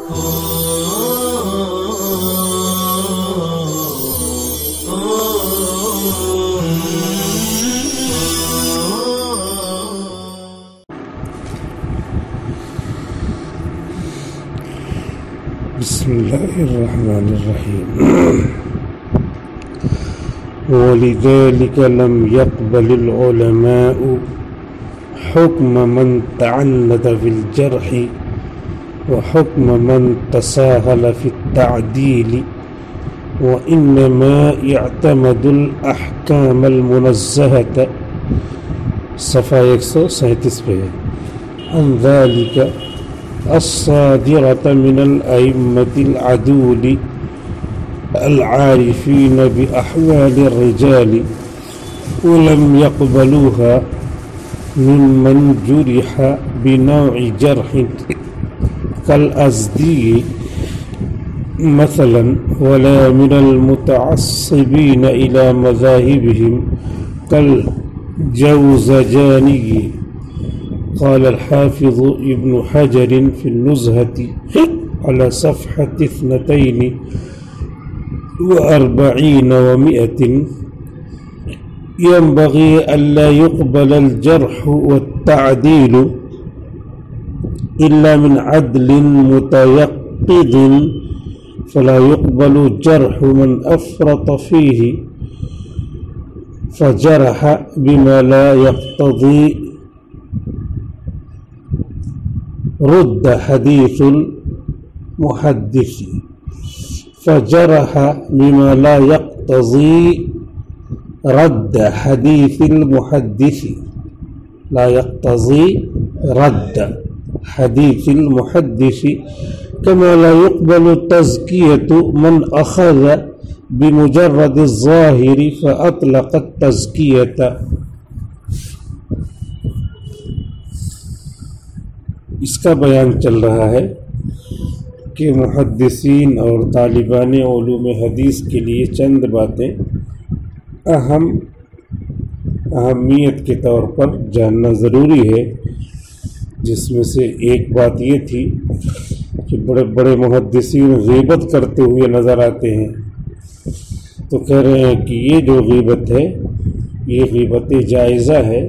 بسم الله الرحمن الرحيم. ولذلك لم يقبل العلماء حكم من تعنت في الجرح وحكم من تساهل في التعديل، وإنما اعتمد الأحكام المنزهة صفحہ 137 پہ عن ذلك الصادرة من الأئمة العدول العارفين بأحوال الرجال، ولم يقبلوها ممن جرح بنوع جرح كالأزدي مثلا، ولا من المتعصبين إلى مذاهبهم كالجوزجاني. قال الحافظ ابن حجر في النزهة على صفحة 42 و100: ينبغي ألا يقبل الجرح والتعديل إلا من عدل متيقظ، فلا يقبل جرح من أفرط فيه فجرح بما لا يقتضي رد حديث المحدث، فجرح بما لا يقتضي رد حديث المحدث، لا يقتضي رد حديث المحدث، كما لا يقبل تزكية من أخذ بمجرد الظاهر فأطلق التزكية. اس کا بیان چل رہا ہے کہ محدثین اور طالبان علوم حدیث کے لیے چند باتیں اہمیت کے طور پر جاننا ضروری ہے، جس میں سے ایک بات یہ تھی کہ بڑے بڑے محدثین غیبت کرتے ہوئے نظر آتے ہیں، تو کہہ رہے ہیں کہ یہ جو غیبت ہے یہ غیبت جائزہ ہے،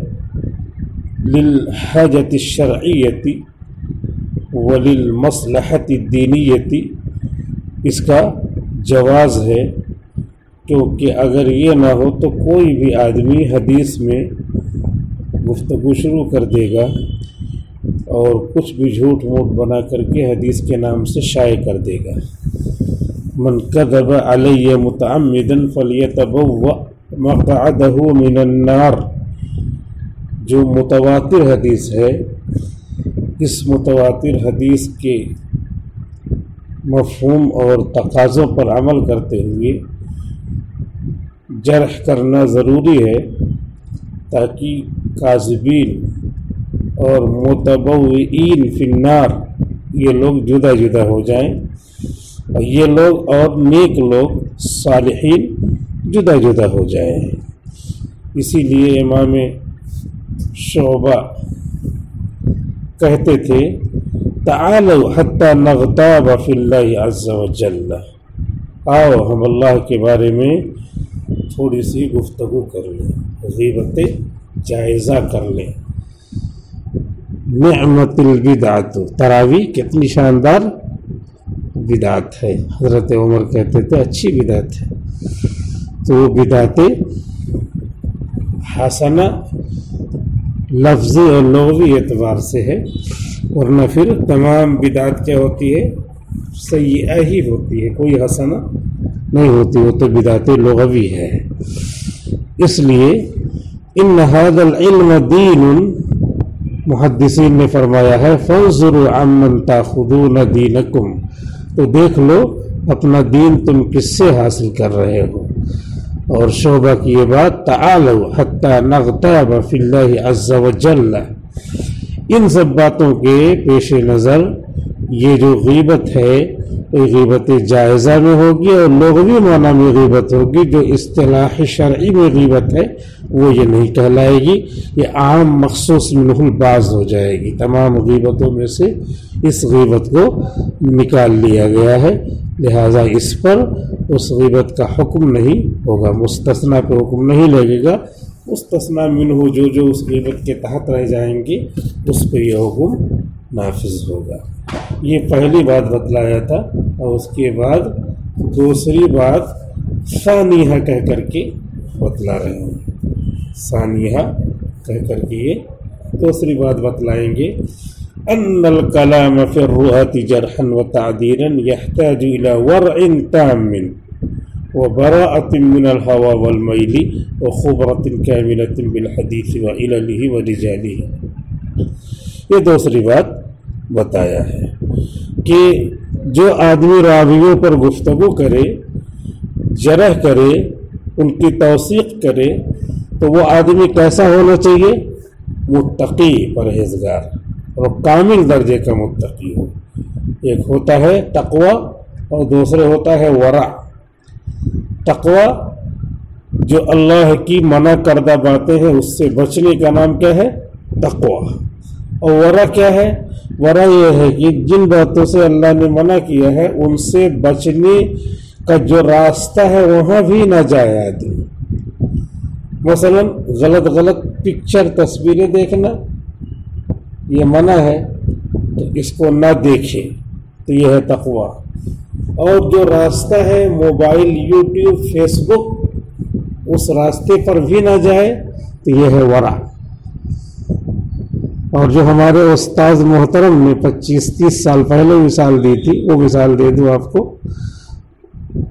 للحاجت الشرعیت وللمصلحت الدینیت، اس کا جواز ہے، کیونکہ اگر یہ نہ ہو تو کوئی بھی آدمی حدیث میں گفتگو شروع کر دے گا اور کچھ بھی جھوٹ موٹ بنا کر کے حدیث کے نام سے شائع کر دے گا. من کذب علی متعمدا فلیتبوأ مقعدہ من النار، جو متواتر حدیث ہے، اس متواتر حدیث کے مفہوم اور تقاضوں پر عمل کرتے ہوئے جرح کرنا ضروری ہے، تاکہ کاذبین اور متبوئین فی النار یہ لوگ جدا جدا ہو جائیں، اور یہ لوگ اور نیک لوگ صالحین جدا جدا ہو جائیں. اسی لیے امام شعبہ کہتے تھے تعالوا حتی نغتاب فی اللہ عز وجل، آؤ ہم اللہ کے بارے میں تھوڑی سی گفتگو کر لیں، غیبت جائزہ کر لیں. نعمت البدعۃ، تراویح کتنی شاندار بدعت ہے، حضرت عمر کہتے تھے اچھی بدعت ہے. تو وہ بدعت حسنہ لفظی اور لغوی اعتبار سے ہے، ورنہ پھر تمام بدعت کیا ہوتی ہے؟ سیئہ ہی ہوتی ہے، کوئی حسنہ نہیں ہوتی، وہ تو بدعت لغوی ہے. اس لیے ان هذا العلم دین، محدثین نے فرمایا ہے فانظروا عمن تاخذون دینکم، تو دیکھ لو اپنا دین تم کس سے حاصل کر رہے ہو. اور شعبہ کی یہ بات تعالوا حتی نغتاب فی اللہ عز وجل، ان سب باتوں کے پیش نظر یہ جو غیبت ہے یہ غیبت جائزہ میں ہوگی اور لغوی معنی میں غیبت ہوگی. جو اصطلاح شرعی میں غیبت ہے وہ یہ نہیں کہلائے گی، یہ عام مخصوص منہ البعض ہو جائے گی. تمام غیبتوں میں سے اس غیبت کو نکال لیا گیا ہے، لہذا اس پر اس غیبت کا حکم نہیں ہوگا، مستثنیٰ پہ حکم نہیں لگے گا. مستثنیٰ منہ جو اس غیبت کے تحت رہ جائیں گے اس پہ یہ حکم نافذ ہوگا. یہ پہلی بات بتلایا تھا، اور اس کے بعد دوسری بات ثانیہ کہہ کر کے بتلا رہے ہیں. ثانیہ کہہ کر کے یہ دوسری بات بتلائیں گے. ان الکلام فی الرؤۃ جرحا وتعدیلا یحتاج الی ورع تام وبراءۃ من الہوى والمیل وخبرۃ کاملۃ بالحدیث وعللہ ورجالہ. یہ دوسری بات بتایا ہے کہ جو آدمی راویوں پر گفتگو کرے، جرح کرے، ان کی توثیق کرے، تو وہ آدمی کیسا ہونا چاہیے؟ متقی، پرہیزگار اور کامل درجے کا متقی ہو. ایک ہوتا ہے تقوی اور دوسرے ہوتا ہے ورع. تقوی جو اللہ کی منع کردہ باتیں ہیں اس سے بچنے کا نام کیا ہے؟ تقوی. اور ورع کیا ہے؟ ورع یہ ہے کہ جن باتوں سے اللہ نے منع کیا ہے ان سے بچنے کا جو راستہ ہے وہاں بھی نہ جائے آدمی. مثلا غلط پکچر تصویریں دیکھنا یہ منع ہے، تو اس کو نہ دیکھے، تو یہ ہے تقوی. اور جو راستہ ہے موبائل، یوٹیوب، فیس بک، اس راستے پر بھی نہ جائے، تو یہ ہے ورع. اور جو ہمارے استاذ محترم نے 25-30 سال پہلے مثال دی تھی وہ مثال دے دوں آپ کو،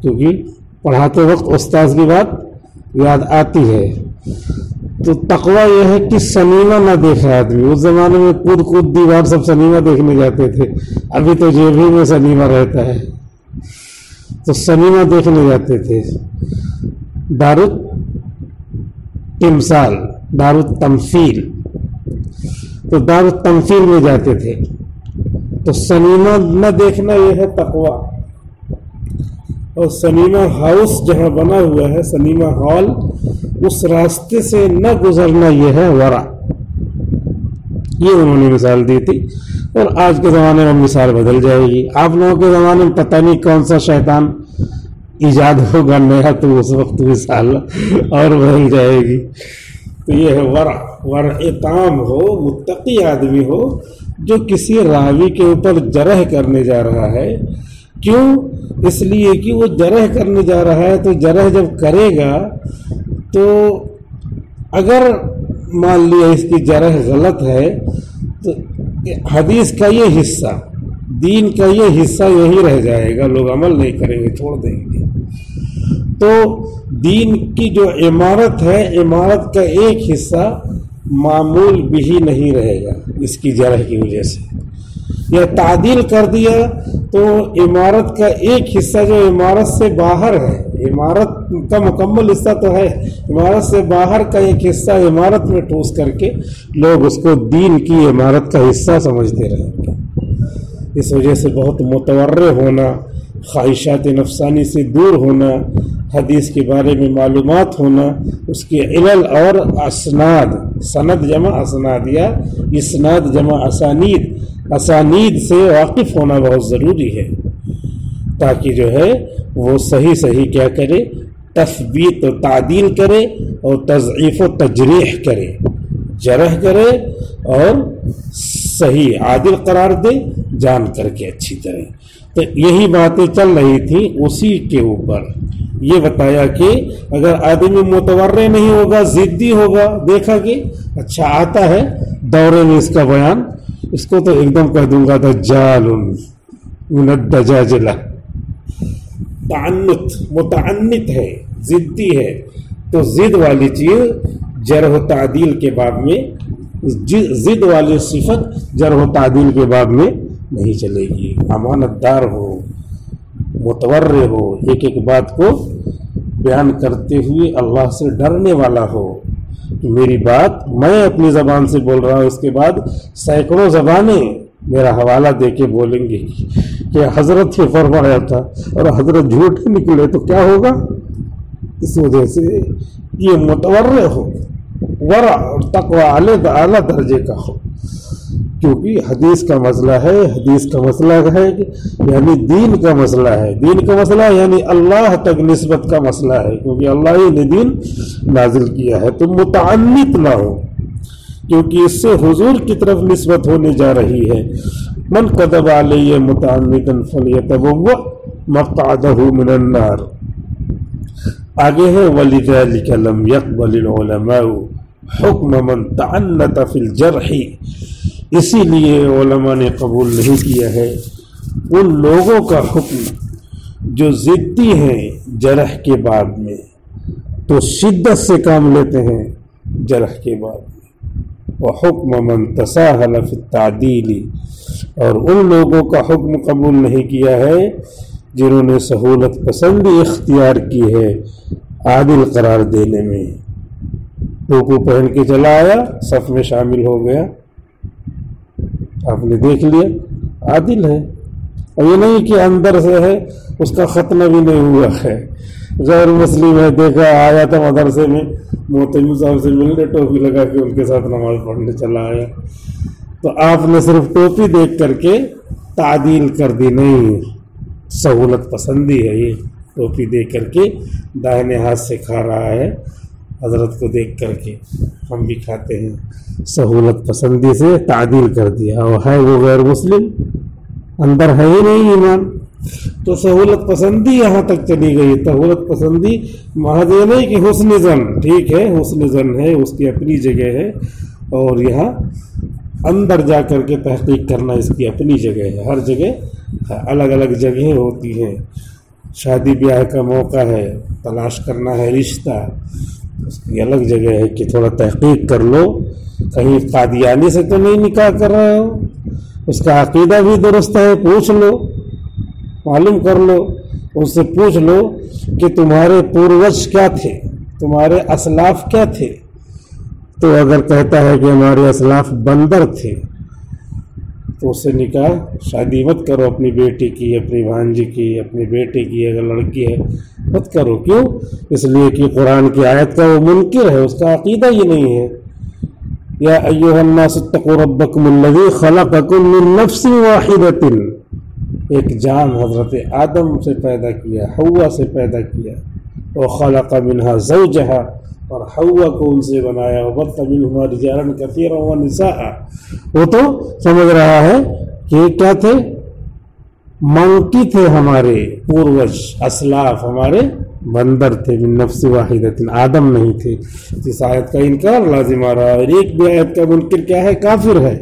کیونکہ پڑھاتے وقت استاذ کی بات یاد آتی ہے. تو تقوی یہ ہے کہ سنیما نہ دیکھے آدمی. اس زمانے میں کود دیوار سب سنیما دیکھنے جاتے تھے، ابھی تو جیب میں سنیما رہتا ہے، تو سنیما دیکھنے جاتے تھے. دارالتمثال، دارالتمثیل، تو دارالتمثیل میں جاتے تھے. تو سنیما نہ دیکھنا یہ ہے تقوی. اور سنیما ہاؤس جہاں بنا ہوا ہے، سنیما ہال، اس راستے سے نہ گزرنا یہ ہے ورع. یہ انہوں نے مثال دی تھی. اور آج کے زمانے میں مثال بدل جائے گی. آپ لوگوں کے زمانے میں پتہ نہیں کون سا شیطان ایجاد ہوگا نیا، تو اس وقت مثال اور بدل جائے گی. تو یہ ہے ورع تام ہو، متقی آدمی ہو جو کسی راوی کے اوپر جرح کرنے جا رہا ہے. کیوں؟ اس لیے کہ وہ جرح کرنے جا رہا ہے، تو جرح جب کرے گا تو اگر مان لیا اس کی جرح غلط ہے تو حدیث کا یہ حصہ، دین کا یہ حصہ یہی رہ جائے گا، لوگ عمل نہیں کریں گے، چھوڑ دیں گے. تو دین کی جو عمارت ہے، عمارت کا ایک حصہ معمول بھی نہیں رہے گا اس کی جرح کی وجہ سے. یا تعدیل کر دیا تو عمارت کا ایک حصہ جو عمارت سے باہر ہے، عمارت کا مکمل حصہ تو ہے، عمارت سے باہر کا ایک حصہ عمارت میں ٹھوس کر کے لوگ اس کو دین کی عمارت کا حصہ سمجھتے رہیں گے. اس وجہ سے بہت متورع ہونا، خواہشات نفسانی سے دور ہونا، حدیث کے بارے میں معلومات ہونا، اس کے علل اور اسناد، سند جمع اسناد یا اسناد جمع اسانید سے واقف ہونا بہت ضروری ہے، تاکہ جو ہے وہ صحیح کیا کرے، تثبیت و تعدیل کرے اور تضعیف و تجریح کرے، جرح کرے اور صحیح عادل قرار دے جان کر کے اچھی طرح. تو یہی باتیں چل رہی تھیں اسی کے اوپر. یہ بتایا کہ اگر آدمی متورع نہیں ہوگا، ضدی ہوگا، دیکھا کہ اچھا آتا ہے دورے میں اس کا بیان، اس کو تو ایک دم کہہ دوں گا دجال من الدجاجلہ، متعنت ہے، ضدی ہے. تو ضد والی چیز جرح و تعدیل کے باب میں، ضد والی صفت جرح و تعدیل کے باب میں نہیں چلے گی. امانت دار ہو، متورع ہو، ایک بات کو بیان کرتے ہوئے اللہ سے ڈرنے والا ہو کہ میری بات میں اپنی زبان سے بول رہا ہوں، اس کے بعد سینکڑوں زبانیں میرا حوالہ دے کے بولیں گے کہ حضرت یہ فرمایا تھا اور حضرت جھوٹ نکلے تو کیا ہوگا؟ اس وجہ سے یہ متورع ہو، ورع اور تقوی اعلیٰ درجے کا ہو، کیونکہ حدیث کا مسئلہ ہے، حدیث کا مسئلہ ہے یعنی دین کا مسئلہ ہے، دین کا مسئلہ یعنی اللہ تک نسبت کا مسئلہ ہے، کیونکہ اللہ ہی نے دین نازل کیا ہے، تو متعنت نہ ہو، کیونکہ اس سے حضور کی طرف نسبت ہونے جا رہی ہے۔ من کذب علی متعنتا فلیتبوأ مقعدہ من النار۔ آگے ہے وَلِذَلِكَ لَمْ يَقْبَلِ الْعُلَمَاءُ حُكْمَ مَنْ تَعَنَّتَ فِي الْجَرْحِ، اسی لیے علماء نے قبول نہیں کیا ہے ان لوگوں کا حکم جو ضدی ہیں جرح کے بعد میں، تو شدت سے کام لیتے ہیں جرح کے بعد میں۔ وَحُكْمَ مَنْ تَسَاهَلَ فِي التَّعْدِيلِ، اور ان لوگوں کا حکم قبول نہیں کیا ہے جنہوں نے سہولت پسندی اختیار کی ہے عادل قرار دینے میں۔ ٹوپو پہن کے چلا آیا، صف میں شامل ہو گیا، آپ نے دیکھ لیا عادل ہے، اور یہ نہیں کہ اندر سے ہے اس کا ختنہ بھی نہیں ہوا ہے، غیر مسلم ہے، دیکھا آیا تھا مدرسے میں محتمم صاحب سے ملنے، ٹوپی لگا کے ان کے ساتھ نماز پڑھنے چلا آیا، تو آپ نے صرف ٹوپی دیکھ کر کے تعدیل کر دی، نہیں، سہولت پسندی ہے یہ، ٹوپی دیکھ کر کے داہنے ہاتھ سے کھا رہا ہے، حضرت کو دیکھ کر کے ہم بھی کھاتے ہیں، سہولت پسندی سے تعدیل کر دیا، اور ہے وہ غیر مسلم، اندر ہے ہی نہیں ایمان، تو سہولت پسندی یہاں تک چلی گئی۔ سہولت پسندی محض یہ نہیں کہ حسن ظن، ٹھیک ہے حسن ظن ہے، اس کی اپنی جگہ ہے، اور یہاں اندر جا کر کے تحقیق کرنا اس کی اپنی جگہ ہے، ہر جگہ الگ الگ جگہیں ہوتی ہیں، شادی بیاہ کا موقع ہے، تلاش کرنا ہے رشتہ، اس کی الگ جگہ ہے کہ تھوڑا تحقیق کر لو، کہیں قادیانی سے تو نہیں نکاح کر رہے ہو، اس کا عقیدہ بھی درست ہے، پوچھ لو، معلوم کر لو، اس سے پوچھ لو کہ تمہارے پوروج کیا تھے، تمہارے اسلاف کیا تھے، تو اگر کہتا ہے کہ ہمارے اسلاف بندر تھے تو اس سے نکاح شادی مت کرو، اپنی بیٹی کی، اپنی بھانجی کی، اپنی بیٹے کی، اگر لڑکی ہے مت کرو، کیوں؟ اس لیے کہ قرآن کی آیت کا وہ منکر ہے، اس کا عقیدہ ہی نہیں ہے۔ یا ایھا الناس اتقوا ربکم الذی خلقکم من نفس واحدۃ، ایک جان حضرت آدم سے پیدا کیا، حوا سے پیدا کیا، وخلق منها زوجها، اور حوا کو ان سے بنایا، وبث منهما رجالا كثيرا ونساء۔ وہ تو سمجھ رہا ہے کہ کیا تھے، منکی تھے، ہمارے پوروج اسلاف ہمارے بندر تھے، من نفس واحدۃ، آدم نہیں تھے۔ اس آیت کا انکار لازم آ رہا ہے، اور ایک بھی آیت کا منکر کیا ہے، کافر ہے،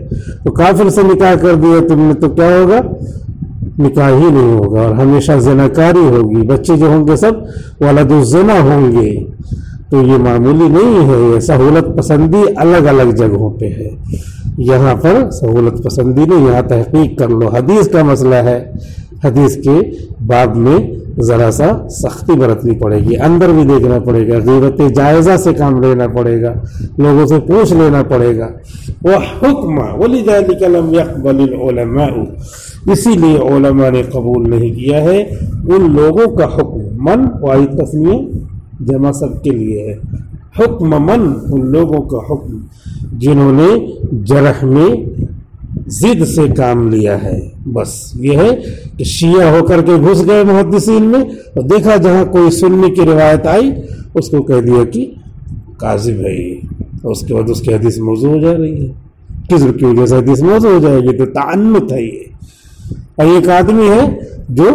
تو کافر سے نکاح کر دیا تم نے تو کیا ہوگا، نکاح ہی نہیں ہوگا، اور ہمیشہ زناکاری ہوگی، بچے جو ہوں گے سب ولد الزنا ہوں گے، تو یہ معمولی نہیں ہے، یہ سہولت پسندی الگ الگ جگہوں پہ ہے، یہاں پر سہولت پسندی نہیں، یہاں تحقیق کر لو، حدیث کا مسئلہ ہے، حدیث کے باب میں ذرا سا سختی برتنی پڑے گی، اندر بھی دیکھنا پڑے گا، غیبت جائزہ سے کام لینا پڑے گا، لوگوں سے پوچھ لینا پڑے گا۔ وحکم ولذلک لم یقبل العلماء، اسی لیے علماء نے قبول نہیں کیا ہے ان لوگوں کا حکم، من واحد تسنیہ جمع سب کے لیے ہے، حکم من، ان لوگوں کا حکم جنہوں نے جرح میں ضد سے کام لیا ہے، بس یہ ہے کہ شیعہ ہو کر کے گھس گئے محدثین میں، اور دیکھا جہاں کوئی سنی کی روایت آئی اس کو کہہ دیا کہ کاذب ہے یہ، اور اس کے بعد اس کی حدیث موضوع ہو جا رہی ہے، کذب کی وجہ سے حدیث موضوع ہو جائے گی، تو تعنت ہے یہ۔ اور ایک آدمی ہے جو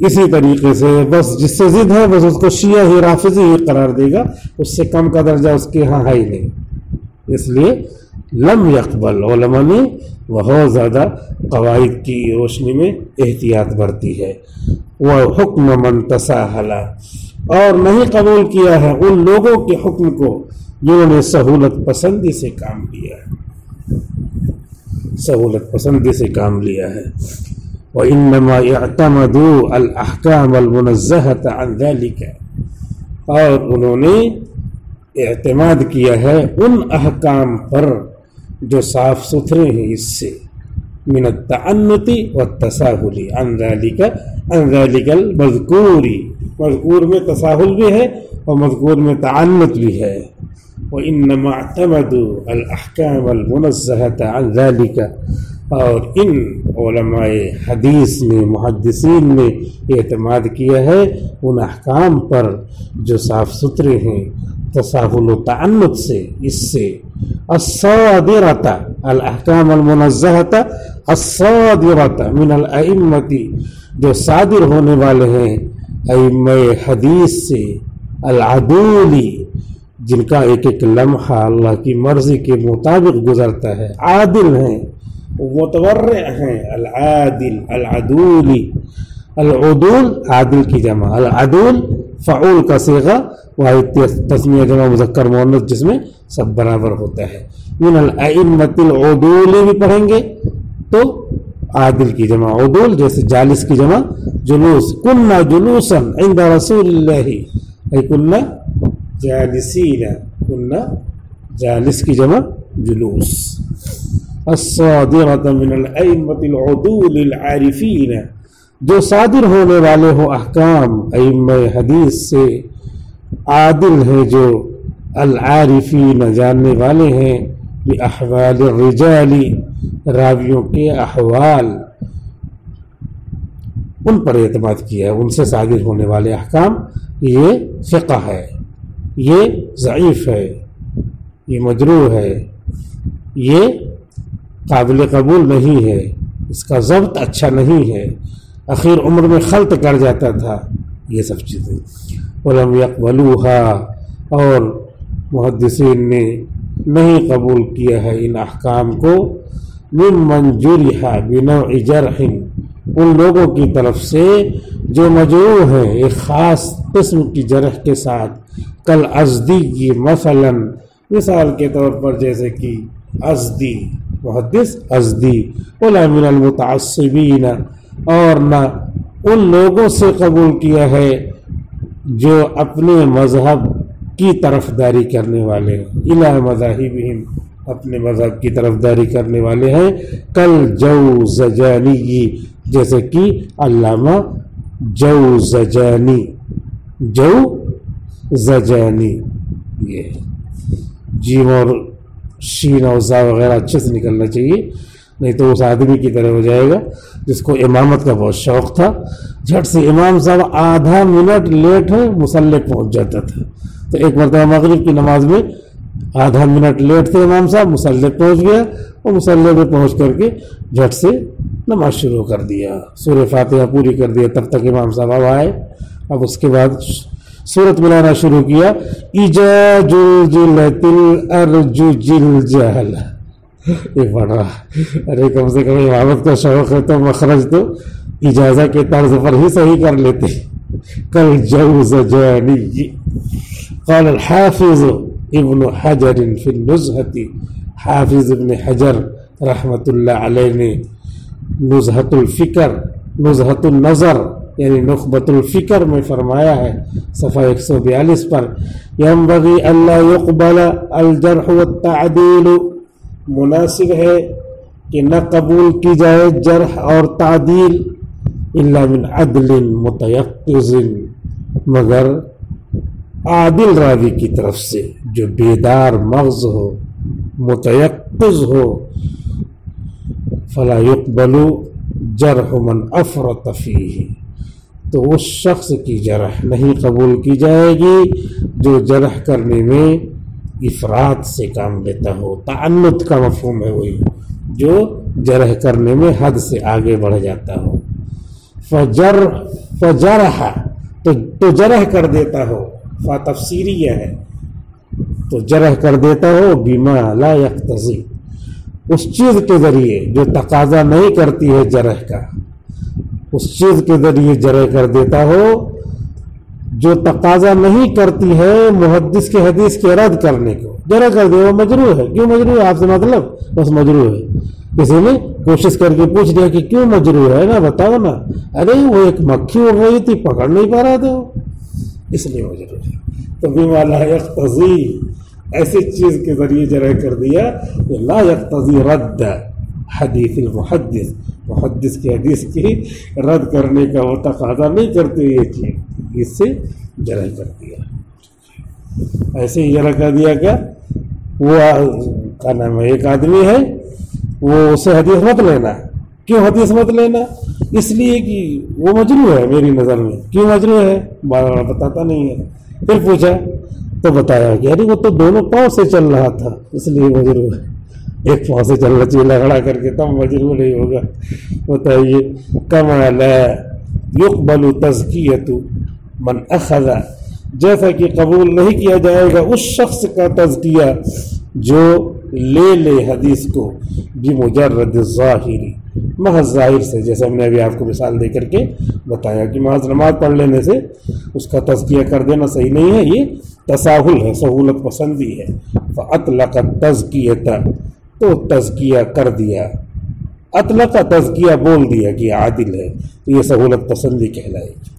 اسی طریقے سے بس جس سے ضد ہے بس اس کو شیعہ ہی رافضی ہی قرار دے گا، اس سے کم کا درجہ اس کے ہاں ہے ہی نہیں، اس لیے لم یقبل، علماء نے بہت زیادہ قواعد کی روشنی میں احتیاط برتی ہے۔ وحکم من تساہل، اور نہیں قبول کیا ہے ان لوگوں کے حکم کو جنہوں نے سہولت پسندی سے کام لیا ہے، سہولت پسندی سے کام لیا ہے۔ وَإِنَّمَا اعْتَمَدُوا الْأَحْكَامَ الْمُنَزَّهَةَ عَنْ ذَلِكَ، اور انہوں نے اعتماد کیا ہے ان احکام پر جو صاف ستھرے ہیں اس سے، من التعنت والتساہل عن ذلك المذکور، مذکور میں تساہل بھی ہے اور مذکور میں تعنت بھی ہے. وإنما اعتمدوا الأحكام المنزهة عن ذلك، اور ان علماء حدیث نے، محدثین نے اعتماد کیا ہے ان احکام پر جو صاف ستھرے ہیں تساہل و تعنت سے، اس سے. الصادرۃ الاحکام المنزہۃ الصادرۃ من الائمۃ، جو صادر ہونے والے ہیں ائمہ حدیث سے، العدولی، جن کا ایک ایک لمحہ اللہ کی مرضی کے مطابق گزرتا ہے، عادل ہیں، متورع ہیں. العادل، العدولی، العدول عادل کی جمع، العدول فعول کا صیغہ، واحد تسمیہ جمع مذکر مؤنث جس میں سب برابر ہوتا ہے. من الائمۃ العدول بھی پڑھیں گے تو عادل کی جمع عدول، جیسے جالس کی جمع جلوس. کننا جلوسا عند رسول اللہ، ای کننا جالسین، کننا جالس کی جمع جلوس. الصادرۃ من الائمۃ العدول العارفین، جو صادر ہونے والے ہو احکام ائمہ حدیث سے، عادل ہیں جو، العارفین جاننے والے ہیں، باحوال الرجال راویوں کے احوال، ان پر اعتماد کیا ہے، ان سے صادر ہونے والے احکام. یہ فقہ ہے، یہ ضعیف ہے، یہ مجروح ہے، یہ قابل قبول نہیں ہے، اس کا ضبط اچھا نہیں ہے، اخیر عمر میں خلط کر جاتا تھا، یہ سب چیزیں. ولم يقبلوها، اور محدثین نے نہیں قبول کیا ہے ان احکام کو. ممن جرح بنوع جرح، ان لوگوں کی طرف سے جو مجروح ہیں ایک خاص قسم کی جرح کے ساتھ. کالازدی مثلا، مثال کے طور پر جیسے کہ ازدی، محدث ازدی. ولا من المتعصبین، اور نہ ان لوگوں سے قبول کیا ہے جو اپنے مذہب کی طرفداری کرنے والے ہیں، الی مذاہبہم، اپنے مذہب کی طرفداری کرنے والے ہیں. کالجوزجانی، جیسے کہ علامہ جوزجانی، جوزجانی، یہ جیم اور شین اور زا وغیرہ اچھے سے نکلنا چاہیے، نہیں تو اس آدمی کی طرح ہو جائے گا جس کو امامت کا بہت شوق تھا، جھٹ سے امام صاحب آدھا منٹ لیٹ ہے مصلی پہنچ جاتا تھا. تو ایک مرتبہ مغرب کی نماز میں آدھا منٹ لیٹ تھے امام صاحب، مصلی پہنچ گیا اور مصلی پہ پہنچ کر کے جھٹ سے نماز شروع کر دیا، سورہ فاتحہ پوری کر دیا. تب تک امام صاحب اب آئے، اب اس کے بعد سورت ملانا شروع کیا. ایجاج الجلت الارج جلجل، یہ پڑھ رہا. ارے کم سے کم امامت کا شوق ہے تو مخرج تو اجازہ کے طرز پر ہی صحیح کر لیتے. کل جوزجانی. قال الحافظ ابن حجر فی النزہۃ، حافظ ابن حجر رحمۃ اللہ علیہ نے نزہۃ الفکر، نزہۃ النظر یعنی نخبۃ الفکر میں فرمایا ہے صفحہ 142 پر. ينبغي الا يقبل الجرح والتعدیل، مناسب ہے کہ نہ قبول کی جائے جرح اور تعدیل، الا من عدل متیقظ، مگر عادل راوی کی طرف سے جو بیدار مغز ہو، متیقظ ہو. فلا يقبل جرح من افرط فیہ، تو اس شخص کی جرح نہیں قبول کی جائے گی جو جرح کرنے میں افراط سے کام لیتا ہو. تعنت کا مفہوم ہے وہی، جو جرح کرنے میں حد سے آگے بڑھ جاتا ہو. فجرح، تو جرح کر دیتا ہو، تفسیریہ ہے، تو جرح کر دیتا ہو بما لا یقتضی، اس چیز کے ذریعے جو تقاضا نہیں کرتی ہے جرح کا، اس چیز کے ذریعے جرح کر دیتا ہو جو تقاضا نہیں کرتی ہے محدث کے حدیث کے رد کرنے کو. جرح کر دے، وہ مجروح ہے. کیوں مجروح ہے آپ سے مطلب؟ بس مجروح ہے. کسی نے کوشش کر کے پوچھ لیا کہ کیوں مجروح ہے نا بتاؤ نا، ارے وہ ایک مکھی ہو گئی تھی پکڑ نہیں پا رہا تھا اس لیے مجروح ہے. تو بما لا یقتضی، ایسی چیز کے ذریعے جرح کر دیا کہ لا یقتضی رد، حدیث المحدث، محدث کی حدیث کی رد کرنے کا وہ تقاضا نہیں کرتے یہ چیز، اس سے جرح کر دیا، ایسے ہی جرح کر دیا کیا وہ کا نام ہے ایک آدمی ہے وہ اسے حدیث مت لینا. کیوں حدیث مت لینا؟ اس لیے کہ وہ مجروح ہے میری نظر میں. کیوں مجروح ہے؟ بار بار بتاتا نہیں ہے. پھر پوچھا تو بتایا کہ ارے وہ تو دونوں پاؤں سے چل رہا تھا اس لیے مجروح ہے. ایک پاؤں سے چلنا چاہیے لگڑا کر کے تب مجروح نہیں ہوگا. بتائیے کما لا یقبل تزکیۃ من اخذ، جیسا کہ قبول نہیں کیا جائے گا اس شخص کا تزکیہ جو لے لے حدیث کو بمجرد الظاہری، محض ظاہر سے. جیسے ہم نے ابھی آپ کو مثال دے کر کے بتایا کہ محض نماز پڑھ لینے سے اس کا تزکیہ کر دینا صحیح نہیں ہے، یہ تساہل ہے، سہولت پسندی ہے. فاطلق التزکیۃ، تو تزکیہ کر دیا، اطلق تزکیہ بول دیا کہ عادل ہے، تو یہ سہولت پسندی کہلائے گی.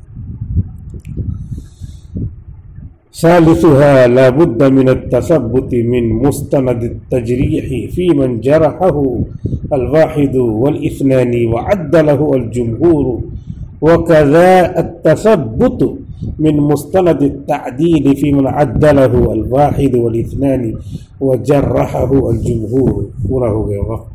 ثالثها لا بد من التثبت من مستند التجريح في من جرحه الواحد والاثنان وعدله الجمهور، وكذا التثبت من مستند التعديل في من عدله الواحد والاثنان وجرحه الجمهور. پورا ہو گیا وقت.